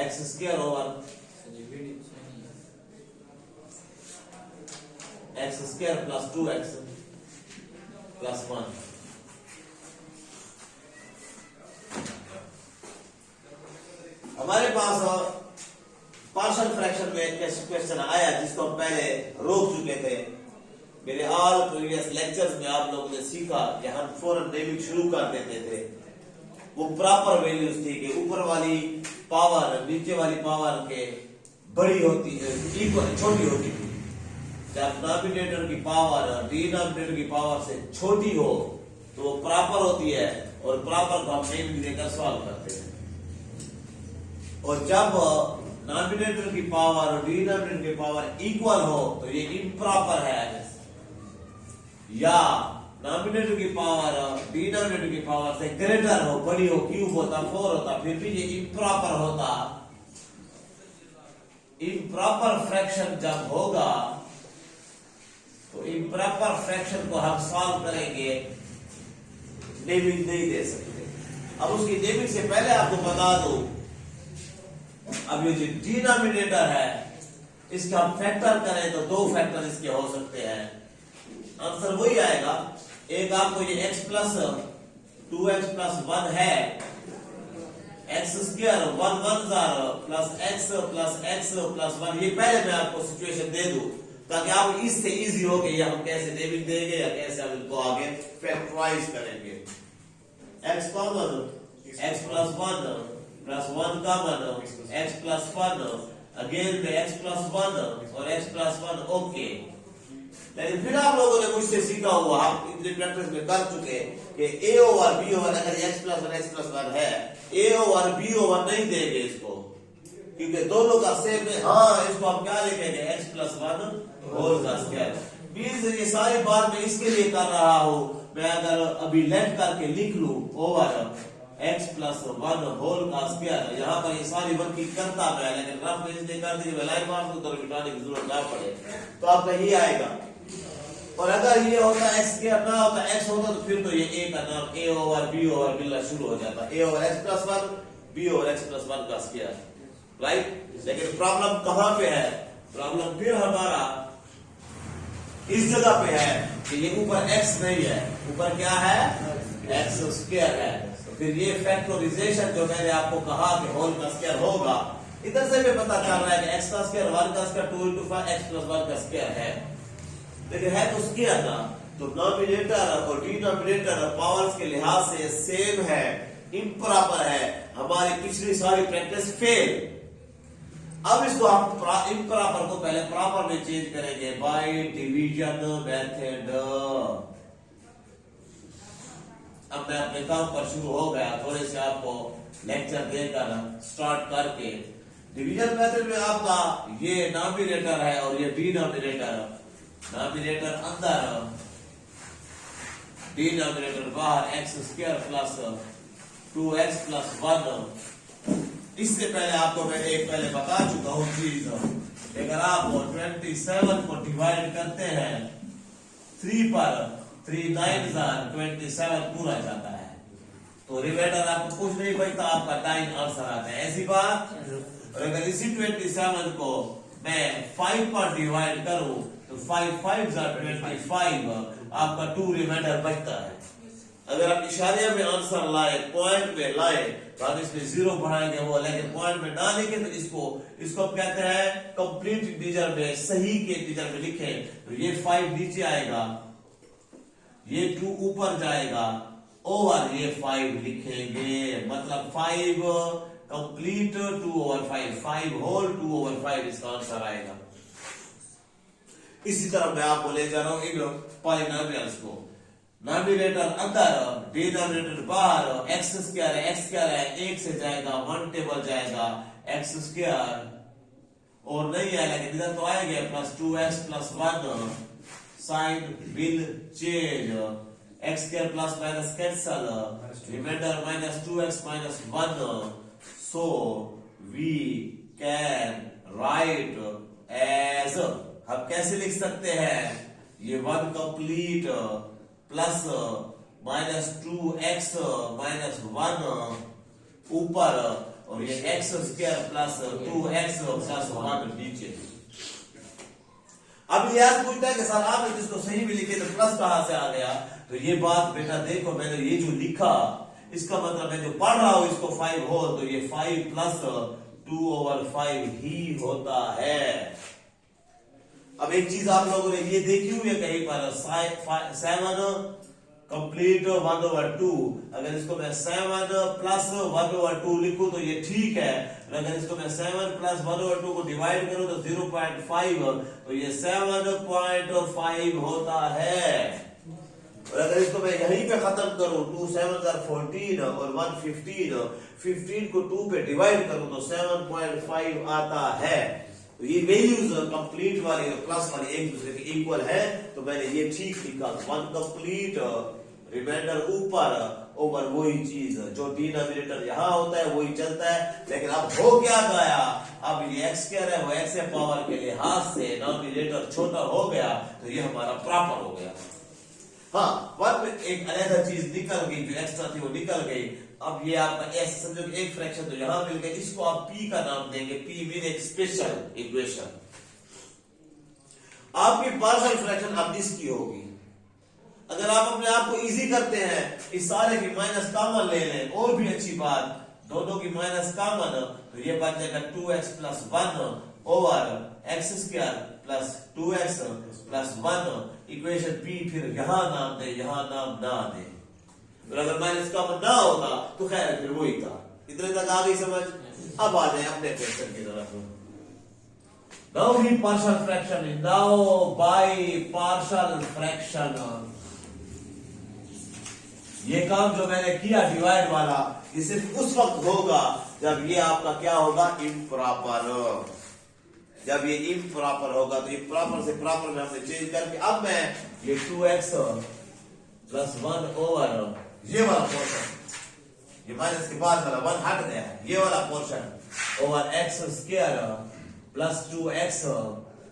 X square over x square plus 2x plus 1। हमारे पास partial fraction में एक question आया जिसको हम पहले रोक चुके थे। मेरे ऑल प्रीवियस लेक्चर्स में आप लोगों ने सीखा कि हम फौरन डेबिट शुरू कर देते थे। वो प्रॉपर वैल्यूज थी कि ऊपर वाली पावर नीचे वाली पावर के बड़ी होती है, इक्वल छोटी होती थी। जब डिनोमिनेटर की पावर डिनोमिनेटर की पावर से छोटी हो तो वो प्रॉपर होती है और प्रॉपर को हम नेम देकर सॉल्व करते हैं। और जब डिनोमिनेटर की पावर और डिनोमिनेटर की पावर इक्वल हो तो ये इम्प्रॉपर है, या डिनोमिनेटर की पावर डिनोमिनेटर की पावर से ग्रेटर हो, बड़ी हो, क्यूब होता, 4 होता, फिर भी ये इम्प्रॉपर होता। इम्प्रॉपर फ्रैक्शन जब होगा तो इम्प्रॉपर फ्रैक्शन को हम सॉल्व करेंगे, डेबिट नहीं दे सकते। अब उसकी डेबिट से पहले आपको बता दो, अब ये जो डिनोमिनेटर है इसका हम फैक्टर करें तो 2 फैक्टर इसके हो सकते हैं। आंसर वही आएगा। एक आपको ये x प्लस 2x प्लस 1 है, x square 1 1 plus x plus 1। ये पहले मैं आपको सिचुएशन दे दूं ताकि आप इससे इजी हो कि हम कैसे डेबिट देंगे या कैसे हम इनको आगे फैक्टराइज करेंगे। x common x plus 1 plus 1 common x plus 1 again में x प्लस 1 और x प्लस 1 ओके। लेकिन फिर आप लोगों ने मुझसे सीखा हुआ, आप इतनी प्रैक्टिस में कर चुके कि a ओवर b ओवर अगर x प्लस 1 है, a ओवर b ओवर नहीं देंगे इसको क्योंकि दोनों का सेम है। हाँ, इसको हम क्या लिखेंगे x प्लस 1 होल का स्क्वायर। प्लीज ये सारी बात मैं इसके लिए कर रहा हूं, मैं अगर अभी लेट करके लिख लूं ओवर x प्लस 1 होल का स्क्वायर, यहाँ पर ये सारी वर्किंग करता मैं, लेकिन रफ में इसलिए कर दी लाइन मार्क को तो मिटाने की जरूरत ना पड़े तो आपका ये आएगा। और अगर ये होता x स्क्वायर ना होता x होता तो फिर तो ये a का नाम a ओवर b ओवर मिलना शुरू हो जाता, a over x plus 1 b over x plus 1 का स्क्वायर, राइट। लेकिन प्रॉब्लम कहां पे है? प्रॉब्लम फिर हमारा इस जगह पे है कि ये ऊपर x नहीं है, ऊपर क्या है? x स्क्वायर है। तो फिर ये फैक्टराइजेशन जो मैंने आपको कहा कि होल का स्क्वायर होगा, इधर से भी पता चल रहा है कि x का स्क्वायर 1 का स्क्वायर 2 into 5 x प्लस 1 का स्क्वायर है, लेकिन है तो स्क्वायर ना, तो डिनोमिनेटर और डिनोमिनेटर पावर्स के लिहाज से सेम है, इम्प्रॉपर है। हमारी पिछली सारी प्रैक्टिस फेल। अब इसको हम इम्प्रॉपर को पहले प्रॉपर में चेंज करेंगे बाय डिवीजन मेथड। अब मैं अपने काम पर शुरू हो गया, थोड़े से आपको लेक्चर देकर स्टार्ट करके। डिवीजन मेथड में आपका ये डिनोमिनेटर है और ये डिनोमिनेटर, डिनोमिनेटर अंदर डिनोमिनेटर बाहर x square plus 2x plus 1। इससे पहले आपको मैं एक पहले बता चुका हूं चीज, अगर आप 27 को डिवाइड करते हैं 3 पर, 3 9 27 पूरा जाता है, तो रिमाइंडर आपको कुछ नहीं बचता, आपका 9 आंसर आता है, ऐसी बात। और अगर इसी 27 को मैं 5 पर डिवाइड करूं तो 5 5 25, आपका 2 रिमाइंडर बचता है। अगर आप इशारे में आंसर लाए, पॉइंट में लाए, तो आप इसमें 0 बढ़ाएंगे वो, लेकिन पॉइंट में ना लिखे तो इसको आप कहते हैं कंप्लीट इंटीजर में, सही के इंटीजर में लिखे। तो ये 5 नीचे आएगा, ये 2 ऊपर जाएगा, ओवर ये 5 लिखेंगे, मतलब 5 कंप्लीट 2 ओवर 5, 5 होल 2 ओवर 5 इसका आंसर आएगा। इसी तरह मैं आपको ले जा रहा हूं इन पॉलिनोमियल्स को। डिनोमिनेटर अंदर, डिनोमिनेटर बाहर, x स्क्वायर है, x स्क्वायर है, 1 से जाएगा 1 टेबल जाएगा x स्क्वायर, और नहीं है लेकिन इधर तो आएगा plus 2x plus 1, sign will change, x square plus minus cancel, remainder minus 2x minus 1, so we can write as, हम कैसे लिख सकते हैं? ये 1 complete plus minus 2x minus 1 ऊपर और ये x square plus 2x plus 1 नीचे। अब ये आज पूछता है कि सर आपने जिसको सही में लिखे तो प्लस कहां से आ गया? तो ये बात बेटा देखो, मैंने ये जो लिखा इसका मतलब मैं जो पढ़ रहा हूं इसको 5 हो तो ये 5 प्लस 2/5 ही होता है। अब एक चीज आप लोगों ने ये देखी हुई है कहीं पर 7 कंप्लीट 1/2। अगर इसको मैं 7 प्लस 1/2 लिखूं तो ये ठीक है, अगर इसको मैं 7 प्लस 1/2 को डिवाइड करूं तो 0.5 तो ये 7.5 होता है। और अगर इसको मैं यहीं पे खत्म करूं 2 7 are 14 और 1 15 को 2 पे डिवाइड करूं तो 7.5 आता है। तो ये वैल्यूज कंप्लीट वाली और प्लस वाली एक दूसरे के इक्वल है, तो मैंने ये ठीक लिखा। 1 कंप्लीट रिमाइंडर ऊपर ओवर वही चीज जो डिनोमिनेटर यहां होता है वही चलता है। लेकिन अब हो क्या गया, अब ये एक्स स्क्वायर है वो एक्स पावर के लिहाज से डिनोमिनेटर छोटा हो गया तो ये हमारा प्रॉपर हो गया। हाँ, वन में एक अलग चीज निकल गई, जो एक्स्ट्रा थी वो निकल गई। अब ये आपका एस समझो कि एक फ्रैक्शन तो यहां मिल गया, इसको आप पी का नाम देंगे। पी मीन एक स्पेशल इक्वेशन। आपकी पार्शियल फ्रैक्शन अब इसकी होगी। अगर आप अपने आप को इजी करते हैं, इस सारे की माइनस कॉमन ले लें, और भी अच्छी बात, दोनों की माइनस कॉमन, तो ये बन जाएगा 2x plus 1 over x square plus 2x plus 1 equation P. फिर यहां नाम दे, यहां नाम ना दे। और अगर माइनस कॉमन ना होता तो खैर फिर वही था। इतने तक आ गई समझ? अब आ जाए अपने क्वेश्चन की तरफ। Now we partial fraction. Now by partial fraction, ये काम जो मैंने किया डिवाइड वाला, ये सिर्फ उस वक्त होगा जब ये आपका क्या होगा, इम्प्रॉपर। जब ये इम्प्रॉपर होगा तो इम्प्रॉपर से प्रॉपर में हमने चेंज करके अब मैं ये 2x प्लस 1 ओवर ये वाला पोर्शन, ये माइनस के बाद वाला 1 हट गया, ये वाला portion over x square plus 2x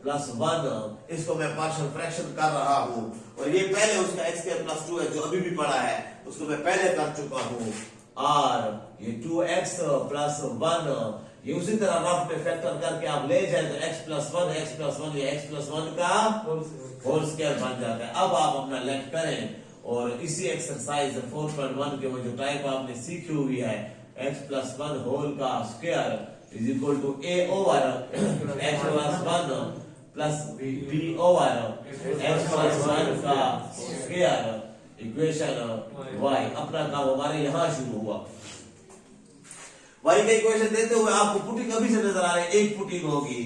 plus 1, इसको मैं पार्शियल फ्रैक्शन कर रहा हूं। और ये पहले उसका एक्स स्क्वायर प्लस 2x जो अभी भी पड़ा है उसको मैं पहले कर चुका हूं। और ये 2x प्लस 1 ये उसी तरह रफ में फैक्टर करके आप ले जाए तो x प्लस 1 ये x प्लस 1 का होल स्क्वायर बन जाता है। अब आप अपना लेट करें और इसी एक्सरसाइज 4.1 के वो जो टाइप आपने सीखी हुई है, x प्लस 1 होल का square is equal to a over x plus 1 plus b over x plus 1 का स्क्वायर इक्वेशन y। अपना काम हमारे यहां शुरू हुआ। y का इक्वेशन देते हुए आपको पुटिंग अभी से नजर आ रही है, एक पुटिंग होगी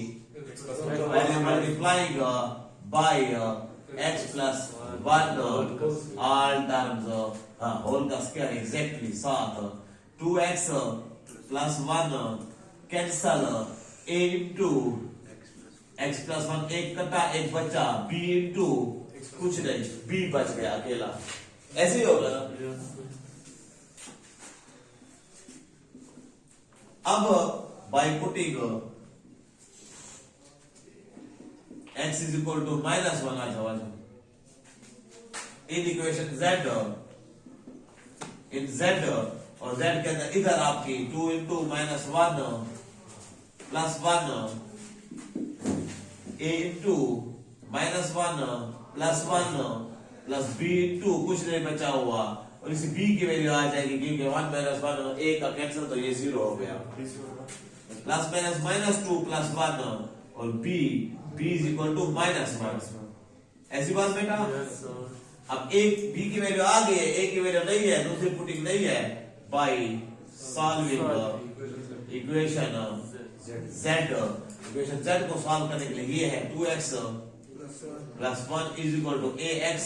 multiplying by x plus 1 all terms, हाँ होल का square exactly 7 2x plus 1 cancel a into x plus 1 एक कटा एक बचा, b इंटू कुछ नहीं b बच गया अकेला, ऐसे ही होगा ना। अब by putting x is equal to minus 1 आ जाओ in equation z, in z और z के अंदर इधर आपकी 2 into minus 1 plus 1 a into minus 1 plus 1 plus b into कुछ नहीं बचा हुआ, और इसी b की वैल्यू आ जाएगी क्योंकि 1 माइनस 1 a का कैंसिल तो ये 0 हो गया, प्लस माइनस माइनस 2 प्लस 1 और b is equal to minus 1। ऐसी बात बेटा। अब एक b की वैल्यू आ गई है, a की वैल्यू नहीं है, दूसरी पुटिंग नहीं है, by solving equation z, equation z को सॉल्व करने के लिए ये है 2x plus 1 is equal to ax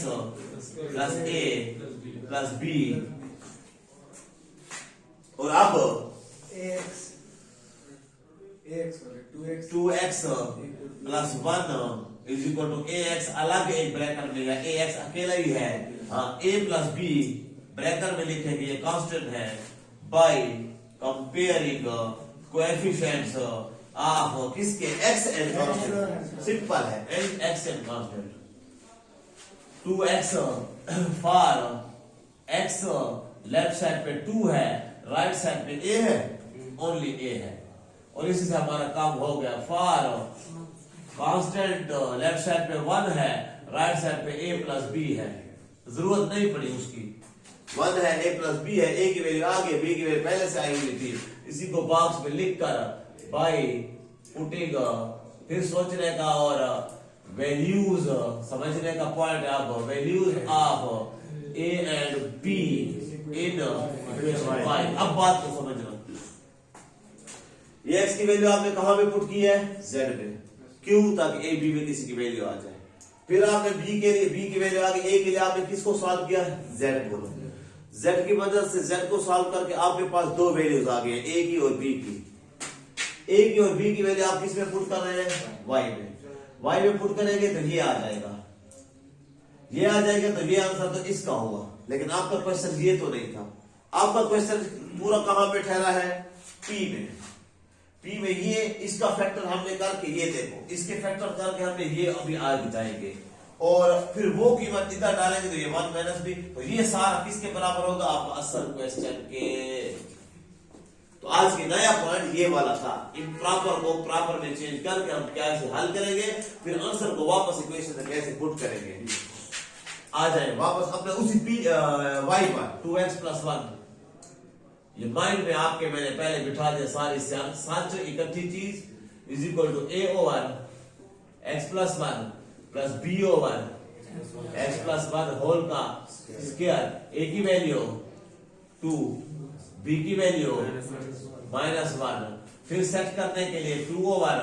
plus a plus b, और अब two x plus 1 is equal to ax, अलग एक ब्रैकेट में है, ax अकेला ही है, हाँ a प्लस b ब्रैकेट में लिखेंगे ये कांस्टेंट है, बाय कंपेयरिंग कोएफिशिएंट्स ऑफ किसके x एंड कांस्टेंट, सिंपल है x and constant. 2x for x left side पे 2 है, राइट साइड पे a है, ओनली ए है। और इसी से हमारा काम हो गया। फॉर कांस्टेंट लेफ्ट साइड पे 1 है, राइट साइड पे a प्लस बी है, जरूरत नहीं पड़ी उसकी। 1 है, a प्लस बी है, a की वैल्यू आगे, b की वैल्यू पहले से आई हुई थी। इसी को बॉक्स में लिख कर बाई पुटिंग, फिर सोचने का और वैल्यूज समझने का पॉइंट आप values of a and b in equation y। अब बात को समझना, ये x की वैल्यू आपने कहां पे पुट की है? z में। क्यों? ताकि a b में किसी की वैल्यू आ जाए। फिर आपने b के लिए b की वैल्यू आ गई, a के लिए आपने किसको सॉल्व किया? z को। z की मदद से z को सॉल्व करके आपके पास दो वैल्यूज आ गई, a की और b की। a की और b की वैल्यू आप किस में पुट कर रहे हैं? y में। y में पुट करेंगे तो ये आ जाएगा, ये आ जाएगा, तो ये आंसर तो इसका होगा। लेकिन आपका क्वेश्चन ये तो नहीं था। आपका क्वेश्चन पूरा कहां पे ठहरा है? p में। p में ये इसका फैक्टर हमने करके, ये देखो इसके फैक्टर करके हमने ये अभी आगे जाएंगे और फिर वो कीमत इधर डालेंगे तो ये 1 माइनस बी, तो ये सारा किसके बराबर होगा? आपका असल क्वेश्चन के। तो आज की नया पॉइंट ये वाला था, इम्प्रॉपर को प्रॉपर में चेंज करके हम कैसे हल करेंगे, फिर आंसर को वापस इक्वेशन में कैसे पुट करेंगे। आ जाए वापस अपने उसी y पर 2x प्लस 1, ये माइंड में आपके मैंने पहले बिठा दिया सारी सात इकट्ठी चीज is equal to a over x plus 1 plus b over x plus 1 whole का स्क्वायर, a की वैल्यू 2, b की वैल्यू -1, फिर सेट करने के लिए 2 over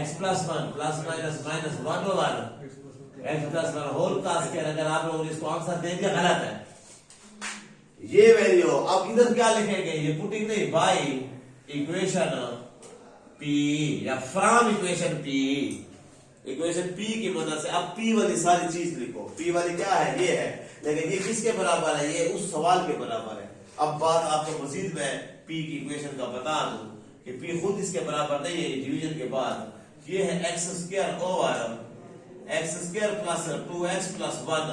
x plus 1 plus minus minus 1 over x plus 1 whole का स्क्वायर। अगर आप लोगों ने इसको आंसर दे दिया गलत है, ये वैल्यू अब इधर क्या लिखेंगे? ये पुटिंग नहीं, बाई इक्वेशन p या from equation p, equation p की मदद से अब p वाली सारी चीज लिखो। p वाली क्या है? ये है, लेकिन ये किसके बराबर है? ये उस सवाल के बराबर है। अब बात आपको मजीद मैं p की इक्वेशन का बता दूं कि p खुद इसके बराबर नहीं है, डिवीजन के बाद ये है x square over x square plus 2x plus 1,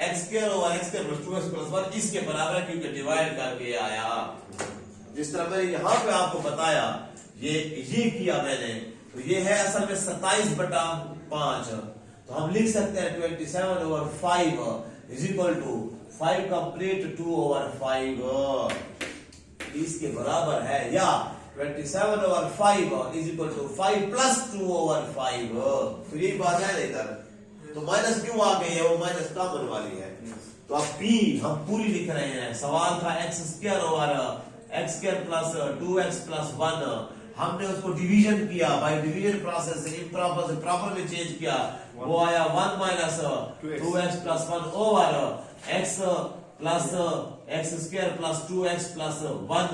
x square over x square plus 2x plus 1 इसके बराबर है, क्योंकि डिवाइड करके आया। जिस तरह मैंने यहां पे आपको बताया, ये किया मैंने, तो ये है असल में 27/5। तो हम लिख सकते हैं 27 over 5 is equal to 5 complete 2 over 5 इसके बराबर है, या 27 over 5 is equal to 5 plus 2 over 5। तो यही बात है ना इधर, तो माइनस क्यों आ गई है? वो माइनस कॉमन वाली है। तो अब p हम पूरी लिख रहे हैं। सवाल था x square over x square plus 2x plus 1, हमने उसको डिवीजन किया, बाय डिवीजन प्रोसेस से इम्प्रॉपर से प्रॉपर में चेंज किया, वो आया 1 minus 2x plus 1 over x plus x square plus 2x plus 1,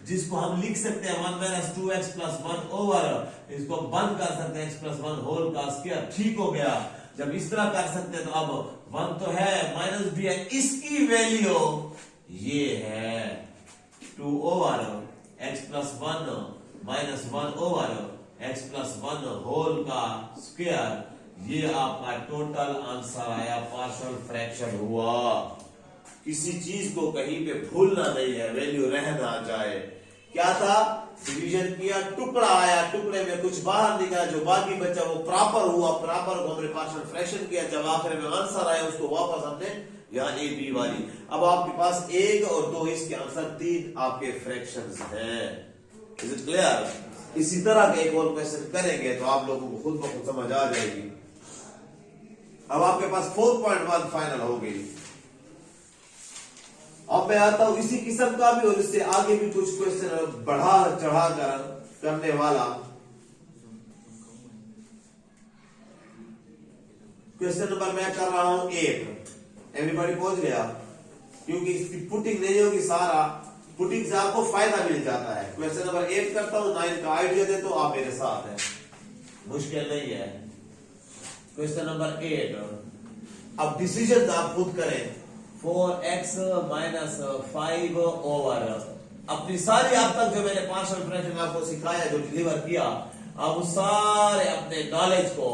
जिसको हम लिख सकते हैं 1 माइनस 2x प्लस 1 ओवर, इसको बंद कर सकते हैं x प्लस 1 होल का स्क्वायर। ठीक हो गया। जब इस तरह कर सकते हैं तो अब 1 तो है, माइनस भी है, इसकी वैल्यू ये है 2 over x plus 1 minus 1 over x plus 1 whole का स्क्वायर। ये आपका टोटल आंसर आया, पार्शियल फ्रैक्शन हुआ। किसी चीज को कहीं पे भूलना नहीं है, वैल्यू रह ना जाए। क्या था? डिवीजन किया, टुकड़ा आया, टुकड़े में कुछ बाहर निकला, जो बाकी बचा वो प्रॉपर हुआ, प्रॉपर को हमने पार्शियल फ्रैक्शन किया, जब आखिर में आंसर आया उसको वापस हमने यहाँ ए बी वाली। अब आपके पास 1 और 2 इसके आंसर 3 आपके फ्रैक्शंस हैं। Is it clear? इसी तरह के एक और क्वेश्चन करेंगे तो आप लोगों को खुद ब खुद समझ आ जाएगी। अब आपके पास 4.1 फाइनल हो गई। अब मैं आता हूं इसी किस्म का भी और इससे आगे भी कुछ क्वेश्चन बढ़ा चढ़ा कर करने वाला। क्वेश्चन नंबर मैं कर रहा हूं 8। एवरीबॉडी पहुंच गया? क्योंकि इसकी पुटिंग नहीं होगी, सारा पुटिंग से आपको फायदा मिल जाता है। क्वेश्चन नंबर 8 करता हूं, 9 का आइडिया दे तो आप मेरे साथ हैं, मुश्किल नहीं है। क्वेश्चन नंबर 8, अब डिसीजन आप खुद करें। 4x माइनस 5 ओवर, अपनी सारी अब तक जो मैंने पार्शियल फ्रैक्शन आपको सिखाया, जो डिलीवर किया, अब सारे अपने नॉलेज को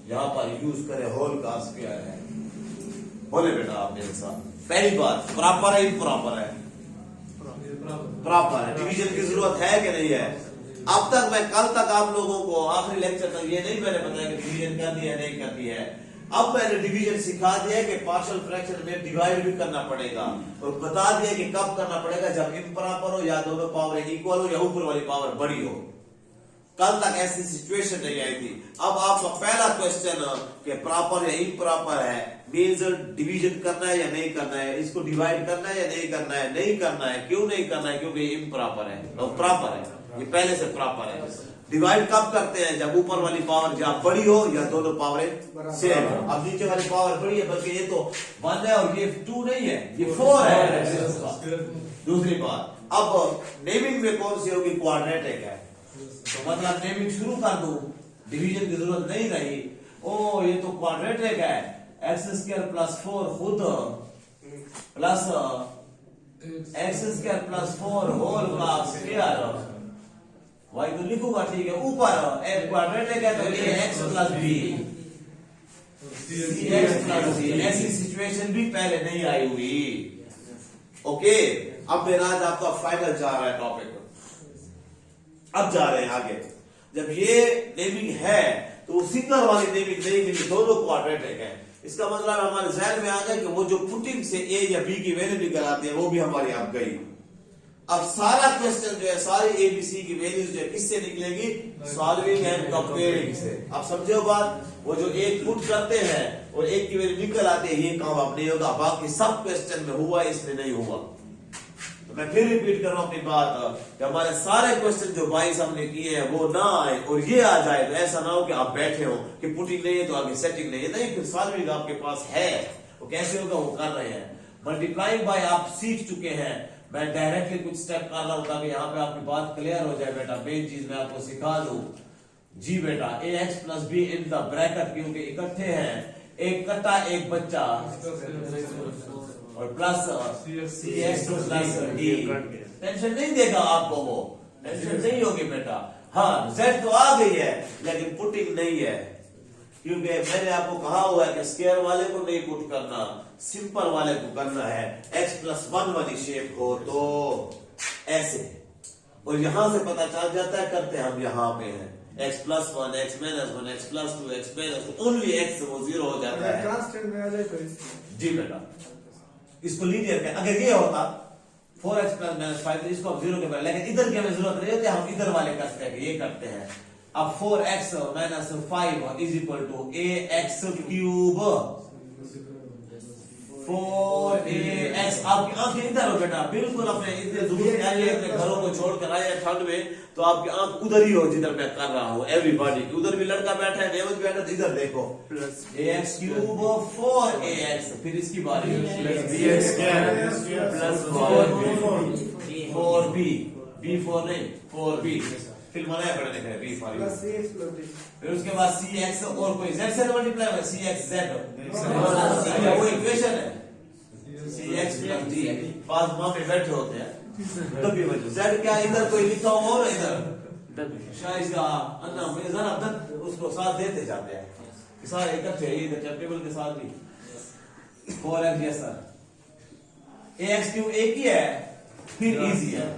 यहां पर यूज करें। होल का स्क्वायर है, बोले बेटा आप मेरे साथ। पहली बात प्रॉपर है, इम्प्रॉपर है? प्रॉपर है। डिवीजन की जरूरत है कि नहीं है? अब तक मैं कल तक आप लोगों को आखिरी लेक्चर तक ये नहीं मैंने बताया कि डिवीजन करनी है नहीं करनी है। अब मैंने डिवीजन सिखा दिया है कि पार्शियल फ्रैक्शन में डिवाइड भी करना पड़ेगा और बता दिया कि कब करना पड़ेगा, जब इम्प्रॉपर हो या दोनों पावर इक्वल हो या ऊपर वाली पावर बड़ी हो। कल तक ऐसी सिचुएशन नहीं आई थी। अब आपका पहला क्वेश्चन कि प्रॉपर या इम्प्रॉपर है, मींस डिवीजन करना है या नहीं करना है, इसको डिवाइड करना है या नहीं करना है, नहीं करना है। क्यों नहीं करना है? क्योंकि इम्प्रॉपर है और प्रॉपर है, ये पहले से प्रॉपर है। डिवाइड कब करते हैं? जब ऊपर वाली पावर जहां बड़ी हो या दोनों पावरें सेम हो। अब नीचे वाली पावर बड़ी है, बल्कि ये तो 1 है और ये 2 नहीं है, ये 4 है। दूसरी बात, अब नेमिंग में कौन सी होगी? क्वाड्रेटिक है, तो मतलब नेमिंग शुरू कर दूं, डिवीजन की जरूरत नहीं रही। ओ ये तो क्वाड्रेटिक है, एक्स स्क्वायर प्लस 4 खुद plus x square plus 4 whole का स्क्वायर, वही तो लिखूंगा, ठीक है। ऊपर एक क्वाड्रेटिक है तो A X plus B C X plus C. ऐसी सिचुएशन भी पहले नहीं आई हुई। ओके, अब मेरा आज आपका फाइनल जा रहा है टॉपिक। अब जा रहे हैं आगे। जब ये नेमिंग है तो सिंगल वाली नेमिंग नहीं मिली, दोनों क्वाड्रेटिक है। इसका मतलब हमारे जहन में आ गया कि वो जो पुटिंग से ए या बी की वैल्यू निकल आती है वो भी हमारी आप गई। अब सारा क्वेश्चन जो है, सारी एबीसी की वैल्यूज जो है किससे निकलेगी? सॉल्विंग एंड कंपेयरिंग से। आप समझे हो बात? वो जो एक पुट करते हैं और एक की वैल्यू निकल आती है, ये काम अब नहीं होगा। बाकी सब क्वेश्चन में हुआ, इसमें नहीं हुआ। तो मैं फिर रिपीट कर रहा हूं अपनी बात कि हमारे सारे क्वेश्चन जो 22 हमने किए हैं वो ना आए और ये आ जाए, तो ऐसा ना हो कि आप बैठे हो कि पुटिंग नहीं है तो आगे सेटिंग नहीं है। नहीं, फिर सॉल्विंग आपके पास है। वो कैसे होगा? वो कर रहे हैं। मल्टीप्लाइंग बाय आप सीख चुके हैं। मैं डायरेक्टली कुछ स्टेप कर रहा हूं ताकि यहाँ पे आपकी बात क्लियर हो जाए। बेटा मेन चीज मैं आपको सिखा दूं। जी बेटा, A X plus B in the bracket, क्योंकि इकट्ठे हैं, एक कटा एक बच्चा और plus C X plus D. Tension नहीं देगा आपको, वो टेंशन नहीं होगी बेटा। हाँ, जेड तो आ गई है लेकिन पुटिंग नहीं है, क्योंकि मैंने आपको कहा हुआ है कि स्क्वायर वाले को नहीं पुट करना, सिंपल वाले को करना है। x प्लस 1 वाली शेप हो तो ऐसे, और यहां से पता चल जाता है, करते हैं हम यहाँ पे हैं x plus 1, x minus 1, x plus 2, x minus 2, only x वो 0 हो जाता है। कांस्टेंट में आ जाए तो जी बेटा, इसको लीनियर का अगर ये होता 4x प्लस माइनस 5 तो इसको अब 0 के बराबर, लेकिन इधर की हमें जरूरत नहीं होती, हम इधर वाले करते हैं, ये करते हैं। अब 4x minus 5 is equal to ax cube 4ax। आपकी आंखें इधर हो बेटा, बिल्कुल अपने इतने दूर से आइए, अपने घरों को छोड़कर आइए ठंड में, तो आपकी आंख उधर ही हो जिधर मैं कर रहा हूँ। एवरीबॉडी, उधर भी लड़का बैठा है, नेवज बैठा है, इधर देखो ax क्यूब 4ax, फिर इसकी बारी bx प्लस 4b, b4 नहीं 4b, फिर मनाया पड़ा लिखा है b फॉर यू, फिर उसके बाद cx और कोई z से मल्टीप्लाई है, cx z वो इक्वेशन है, cx प्लस d। पास मामे बैठे होते हैं तभी बच्चों, z क्या इधर कोई लिखा हुआ और इधर शायद का अन्ना में जरा तक उसको साथ देते जाते हैं, सारे इकट्ठे इधर टेबल के साथ भी 4x। Yes sir, ax cube एक ही है, फिर इजी है,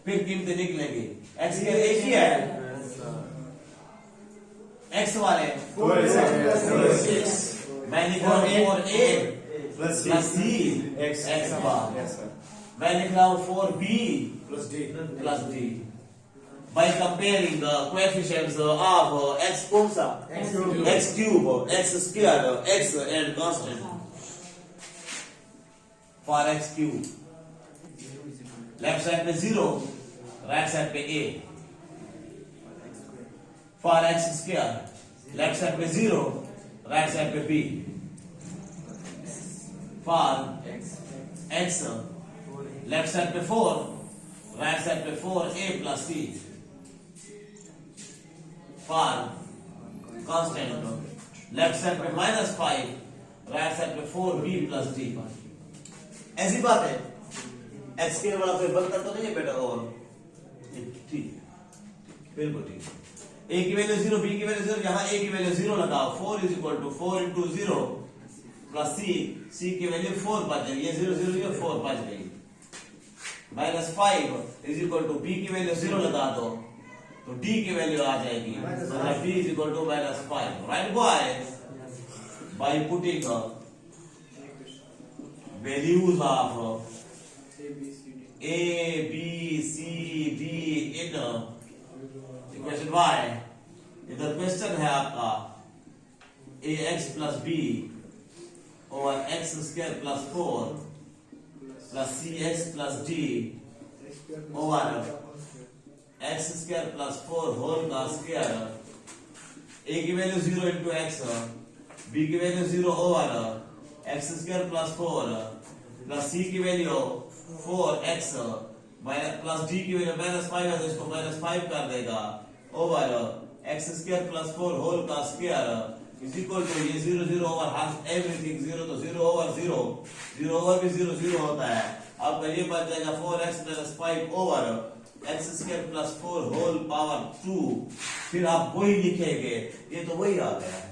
फिर कीमतें निकलेंगी। x के एक ही है, x वाले मैं लिख रहा हूँ 4a प्लस c x बार, मैं लिख रहा हूँ 4b plus d। By comparing the coefficients of x कौन सा x cube, x square, x and constant for x cube, left side पे 0, राइट साइड पे a, for x square left side पे 0, right side पे b, for x left side पे 4, right side पे 4a plus c, for constant left side पे -5, right side पे 4b plus d। ऐसी बात है, x के वाला कोई बनता तो नहीं है बेटा, और ठीक बिल्कुल ठीक। a की वैल्यू 0, b की वैल्यू 0, यहाँ a की वैल्यू 0 लगाओ, 4 is equal to 4 into 0 plus c की वैल्यू 4 बच गई, ये 0 0 4 बच गई। -5 इज इक्वल टू बी की वैल्यू 0 लगा दो तो डी की वैल्यू आ जाएगी, मतलब D is equal to -5, right boys? By putting values of A, B, C, D in equation y. इधर क्वेश्चन है आपका ax plus b over x square plus 4 plus cx plus d over x square plus 4 whole का square. A की value 0 into x, b की value 0 over x square plus 4 plus c की value 4x plus d की value -5 है तो इसको -5 कर देगा over x square plus 4 whole का स्क्वायर इज इक्वल टू ये 0 0 ओवर हाफ एवरीथिंग 0 तो 0 ओवर 0 0 ओवर भी 0 0 होता है। अब ये बच जाएगा 4x 5 over x square plus 4 whole power 2, फिर आप वही लिखेंगे, ये तो वही आ गया है।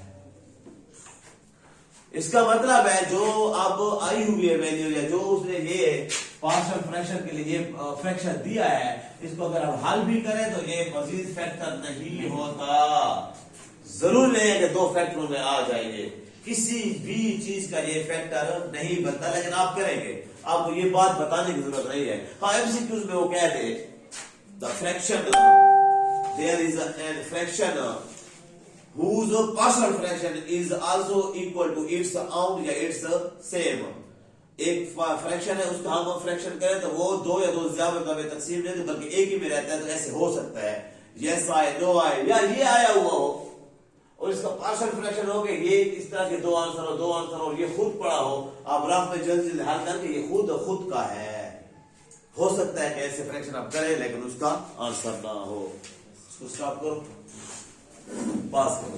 इसका मतलब है जो अब आई हुई है वैल्यू या जो उसने ये पार्शियल फ्रैक्शन के लिए ये फ्रैक्शन दिया है, इसको अगर हम हल भी करें तो ये मजीद फैक्टर नहीं होता। जरूर नहीं है कि दो फैक्टरों में आ जाएंगे, किसी भी चीज का ये फैक्टर नहीं बनता, लेकिन आप करेंगे, आपको ये बात बताने की जरूरत नहीं है। हाँ एमसीक्यूज में वो कह दे the fraction there is an fraction whose partial fraction is also equal to its own या its same। एक फ्रैक्शन है उसका हम फ्रैक्शन करें तो वो दो या दो ज्यादा में तकसीम नहीं थे बल्कि एक ही में रहता है, तो ऐसे हो सकता है यस आए नो आए या ये आया हुआ हो और इसका पार्शियल फ्रैक्शन हो गया, ये इस तरह के दो आंसर हो ये खुद पड़ा हो, आप रफ में जल्दी हल करके ये खुद का है। हो सकता है कि ऐसे फ्रैक्शन आप करें लेकिन उसका आंसर ना हो। इसको स्टॉप करो, पास करो।